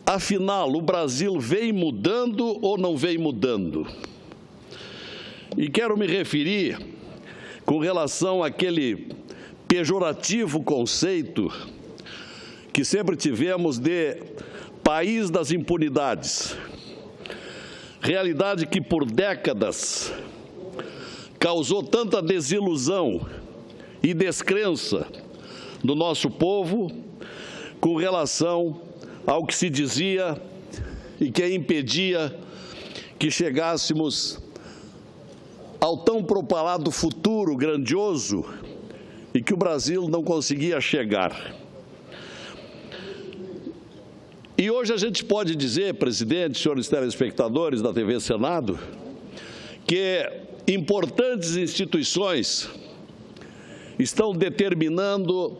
Afinal, o Brasil vem mudando ou não vem mudando? E quero me referir com relação àquele pejorativo conceito que sempre tivemos de país das impunidades. Realidade que por décadas causou tanta desilusão e descrença do nosso povo com relação ao que se dizia e que impedia que chegássemos ao tão propalado futuro grandioso e que o Brasil não conseguia chegar. E hoje a gente pode dizer, presidente, senhores telespectadores da TV Senado, que importantes instituições estão determinando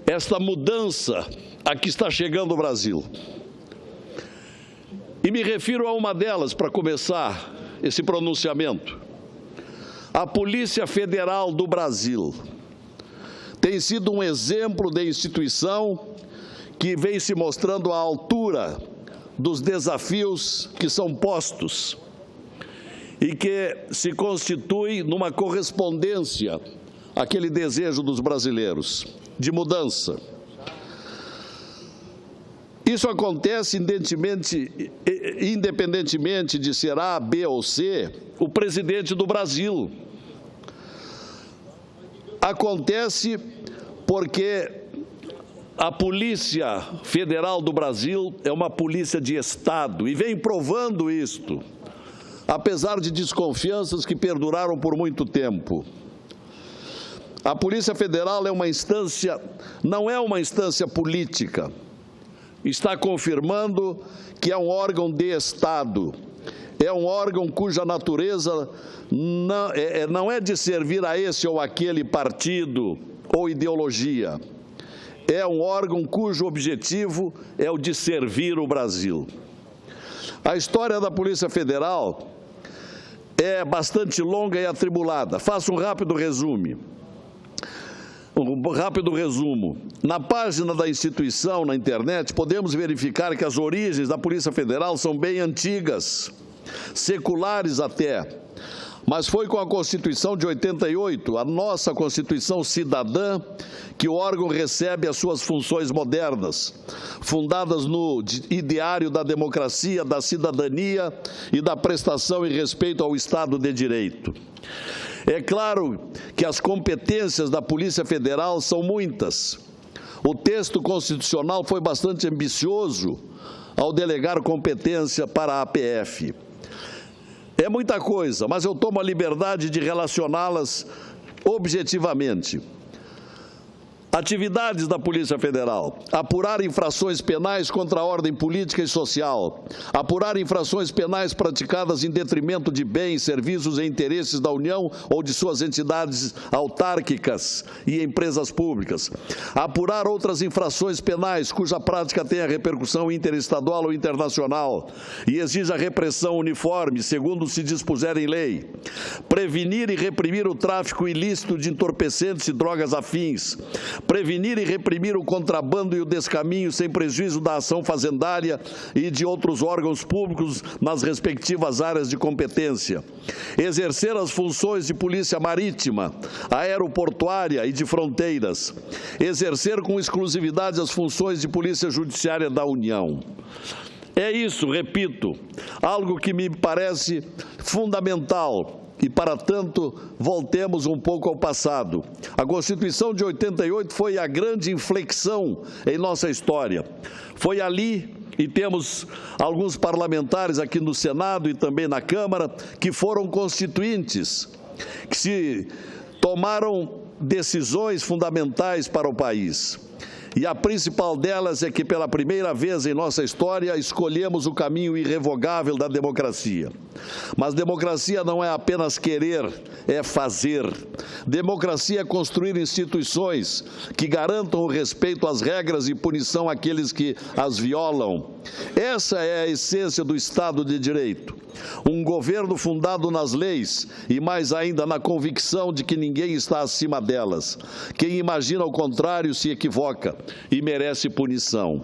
esta mudança a que está chegando o Brasil. E me refiro a uma delas, para começar esse pronunciamento. A Polícia Federal do Brasil tem sido um exemplo de instituição que vem se mostrando à altura dos desafios que são postos e que se constitui numa correspondência àquele desejo dos brasileiros de mudança. Isso acontece independentemente de ser A, B ou C, o presidente do Brasil. Acontece porque a Polícia Federal do Brasil é uma polícia de Estado e vem provando isto, apesar de desconfianças que perduraram por muito tempo. A Polícia Federal é uma instância, não é uma instância política. Está confirmando que é um órgão de Estado, é um órgão cuja natureza não é de servir a esse ou aquele partido ou ideologia, é um órgão cujo objetivo é o de servir o Brasil. A história da Polícia Federal é bastante longa e atribulada. Faço um rápido resumo. Na página da instituição, na internet, podemos verificar que as origens da Polícia Federal são bem antigas, seculares até, mas foi com a Constituição de 88, a nossa Constituição cidadã, que o órgão recebe as suas funções modernas, fundadas no ideário da democracia, da cidadania e da prestação e respeito ao Estado de Direito. É claro que as competências da Polícia Federal são muitas. O texto constitucional foi bastante ambicioso ao delegar competência para a APF. É muita coisa, mas eu tomo a liberdade de relacioná-las objetivamente. Atividades da Polícia Federal: apurar infrações penais contra a ordem política e social, apurar infrações penais praticadas em detrimento de bens, serviços e interesses da União ou de suas entidades autárquicas e empresas públicas, apurar outras infrações penais cuja prática tenha repercussão interestadual ou internacional e exija repressão uniforme, segundo se dispuser em lei, prevenir e reprimir o tráfico ilícito de entorpecentes e drogas afins, prevenir e reprimir o contrabando e o descaminho sem prejuízo da ação fazendária e de outros órgãos públicos nas respectivas áreas de competência, exercer as funções de polícia marítima, aeroportuária e de fronteiras, exercer com exclusividade as funções de polícia judiciária da União. É isso, repito, algo que me parece fundamental. E, para tanto, voltemos um pouco ao passado. A Constituição de 88 foi a grande inflexão em nossa história. Foi ali, e temos alguns parlamentares aqui no Senado e também na Câmara, que foram constituintes, que se tomaram decisões fundamentais para o país. E a principal delas é que, pela primeira vez em nossa história, escolhemos o caminho irrevogável da democracia. Mas democracia não é apenas querer, é fazer. Democracia é construir instituições que garantam o respeito às regras e punição àqueles que as violam. Essa é a essência do Estado de Direito. Um governo fundado nas leis e, mais ainda, na convicção de que ninguém está acima delas. Quem imagina o contrário se equivoca e merece punição.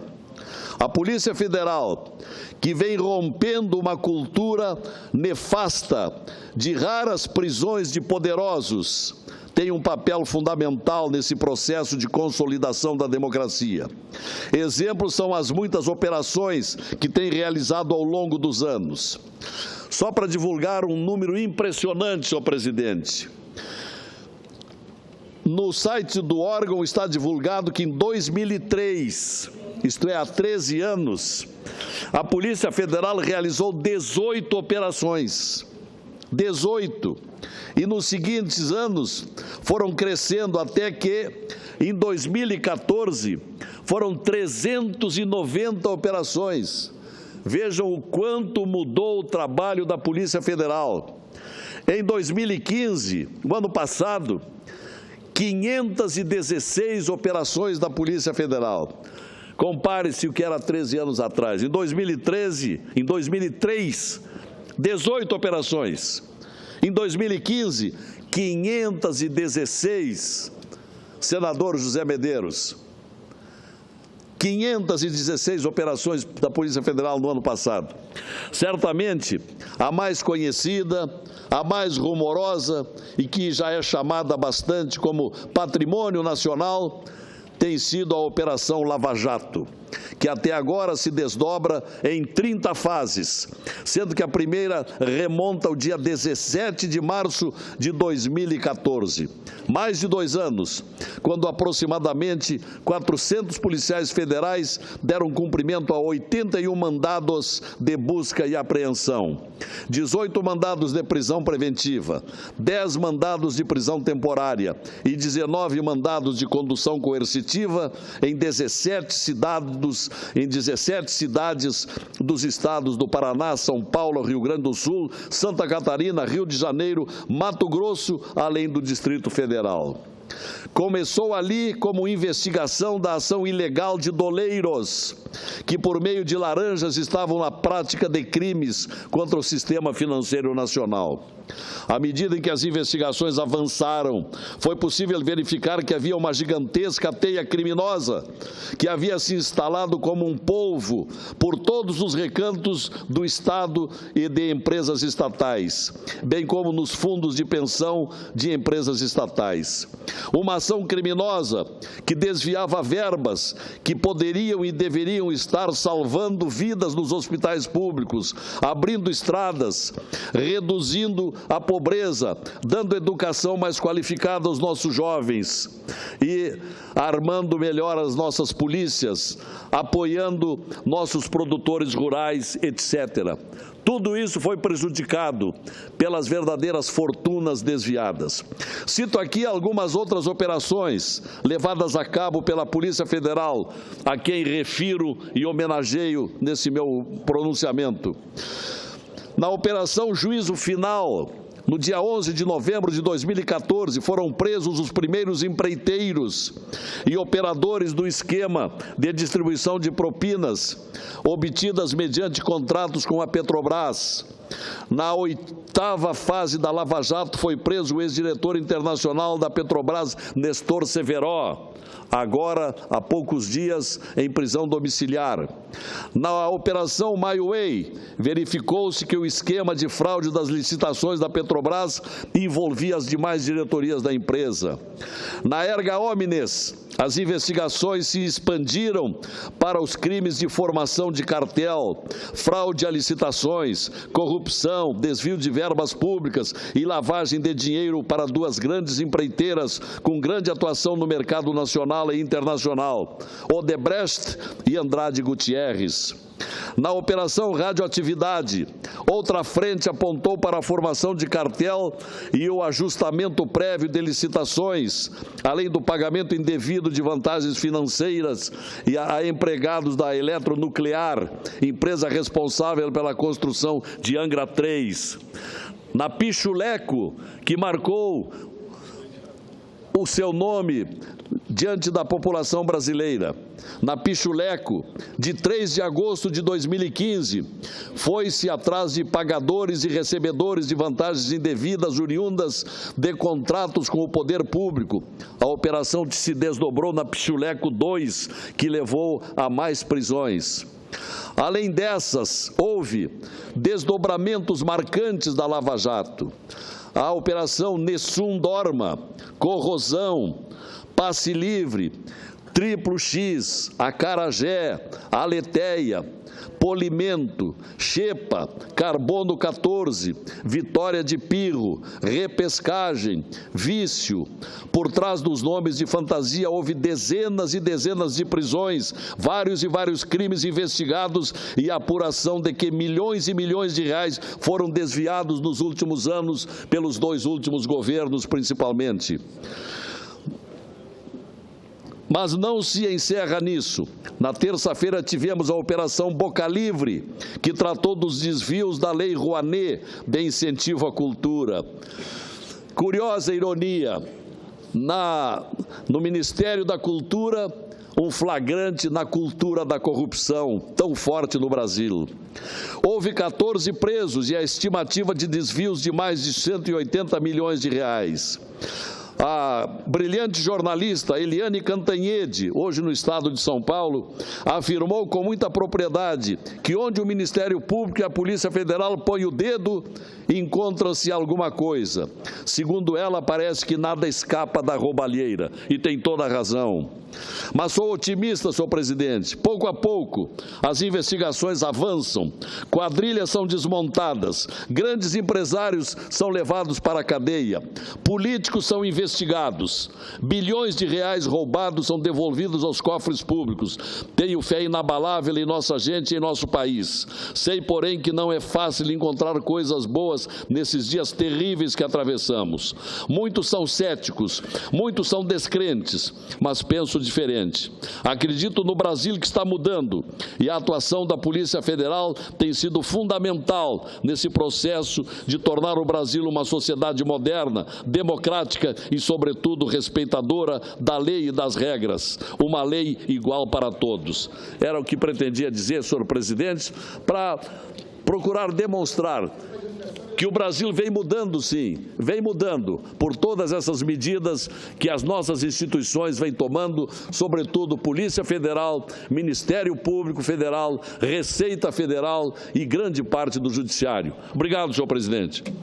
A Polícia Federal, que vem rompendo uma cultura nefasta de raras prisões de poderosos, tem um papel fundamental nesse processo de consolidação da democracia. Exemplos são as muitas operações que tem realizado ao longo dos anos. Só para divulgar um número impressionante, senhor presidente. No site do órgão está divulgado que em 2003, isto é, há 13 anos, a Polícia Federal realizou 18 operações. 18. E nos seguintes anos foram crescendo até que, em 2014, foram 390 operações. Vejam o quanto mudou o trabalho da Polícia Federal. Em 2015, o ano passado, 516 operações da Polícia Federal. Compare-se o que era 13 anos atrás. Em 2003, 18 operações. Em 2015, 516. Senador José Medeiros. 516 operações da Polícia Federal no ano passado. Certamente, a mais conhecida, a mais rumorosa e que já é chamada bastante como patrimônio nacional, tem sido a Operação Lava Jato, que até agora se desdobra em 30 fases, sendo que a primeira remonta ao dia 17 de março de 2014. Mais de 2 anos, quando aproximadamente 400 policiais federais deram cumprimento a 81 mandados de busca e apreensão, 18 mandados de prisão preventiva, 10 mandados de prisão temporária e 19 mandados de condução coercitiva em 17 cidades dos estados do Paraná, São Paulo, Rio Grande do Sul, Santa Catarina, Rio de Janeiro, Mato Grosso, além do Distrito Federal. Começou ali como investigação da ação ilegal de doleiros, que por meio de laranjas estavam na prática de crimes contra o sistema financeiro nacional. À medida em que as investigações avançaram, foi possível verificar que havia uma gigantesca teia criminosa que havia se instalado como um polvo por todos os recantos do Estado e de empresas estatais, bem como nos fundos de pensão de empresas estatais. Uma ação criminosa que desviava verbas que poderiam e deveriam estar salvando vidas nos hospitais públicos, abrindo estradas, reduzindo a pobreza, dando educação mais qualificada aos nossos jovens e armando melhor as nossas polícias, apoiando nossos produtores rurais, etc. Tudo isso foi prejudicado pelas verdadeiras fortunas desviadas. Cito aqui algumas outras operações levadas a cabo pela Polícia Federal, a quem refiro e homenageio nesse meu pronunciamento. Na Operação Juízo Final, no dia 11 de novembro de 2014, foram presos os primeiros empreiteiros e operadores do esquema de distribuição de propinas obtidas mediante contratos com a Petrobras. Na 8ª fase da Lava Jato foi preso o ex-diretor internacional da Petrobras, Nestor Severó, agora há poucos dias em prisão domiciliar. Na Operação My Way, verificou-se que o esquema de fraude das licitações da Petrobras envolvia as demais diretorias da empresa. Na Erga Omnes, as investigações se expandiram para os crimes de formação de cartel, fraude a licitações, corrupção, desvio de verbas públicas e lavagem de dinheiro para 2 grandes empreiteiras com grande atuação no mercado nacional e internacional, Odebrecht e Andrade Gutierrez. Na Operação Radioatividade, outra frente apontou para a formação de cartel e o ajustamento prévio de licitações, além do pagamento indevido de vantagens financeiras a empregados da Eletronuclear, empresa responsável pela construção de Angra 3. Na Pichuleco, que marcou o seu nome diante da população brasileira. Na Pichuleco, de 3 de agosto de 2015, foi-se atrás de pagadores e recebedores de vantagens indevidas oriundas de contratos com o poder público. A operação se desdobrou na Pichuleco 2, que levou a mais prisões. Além dessas, houve desdobramentos marcantes da Lava Jato. A Operação Nessum Dorma, Corrosão, Passe Livre, Triplo X, Acarajé, Aleteia, Polimento, Xepa, Carbono 14, Vitória de Pirro, Repescagem, Vício. Por trás dos nomes de fantasia houve dezenas e dezenas de prisões, vários e vários crimes investigados e a apuração de que milhões e milhões de reais foram desviados nos últimos anos pelos 2 últimos governos, principalmente. Mas não se encerra nisso. Na terça-feira tivemos a Operação Boca Livre, que tratou dos desvios da Lei Rouanet de incentivo à cultura. Curiosa ironia, no Ministério da Cultura, um flagrante na cultura da corrupção, tão forte no Brasil. Houve 14 presos e a estimativa de desvios de mais de 180 milhões de reais. A brilhante jornalista Eliane Cantanhede, hoje no estado de São Paulo, afirmou com muita propriedade que onde o Ministério Público e a Polícia Federal põem o dedo, encontra-se alguma coisa. Segundo ela, parece que nada escapa da roubalheira, e tem toda a razão. Mas sou otimista, senhor presidente. Pouco a pouco, as investigações avançam, quadrilhas são desmontadas, grandes empresários são levados para a cadeia, políticos são investigados, bilhões de reais roubados são devolvidos aos cofres públicos. Tenho fé inabalável em nossa gente e em nosso país. Sei, porém, que não é fácil encontrar coisas boas nesses dias terríveis que atravessamos. Muitos são céticos, muitos são descrentes, mas penso diferente. Acredito no Brasil que está mudando e a atuação da Polícia Federal tem sido fundamental nesse processo de tornar o Brasil uma sociedade moderna, democrática e, sobretudo, respeitadora da lei e das regras. Uma lei igual para todos. Era o que pretendia dizer, senhor presidente, para procurar demonstrar que o Brasil vem mudando, sim, vem mudando por todas essas medidas que as nossas instituições vêm tomando, sobretudo Polícia Federal, Ministério Público Federal, Receita Federal e grande parte do Judiciário. Obrigado, senhor presidente.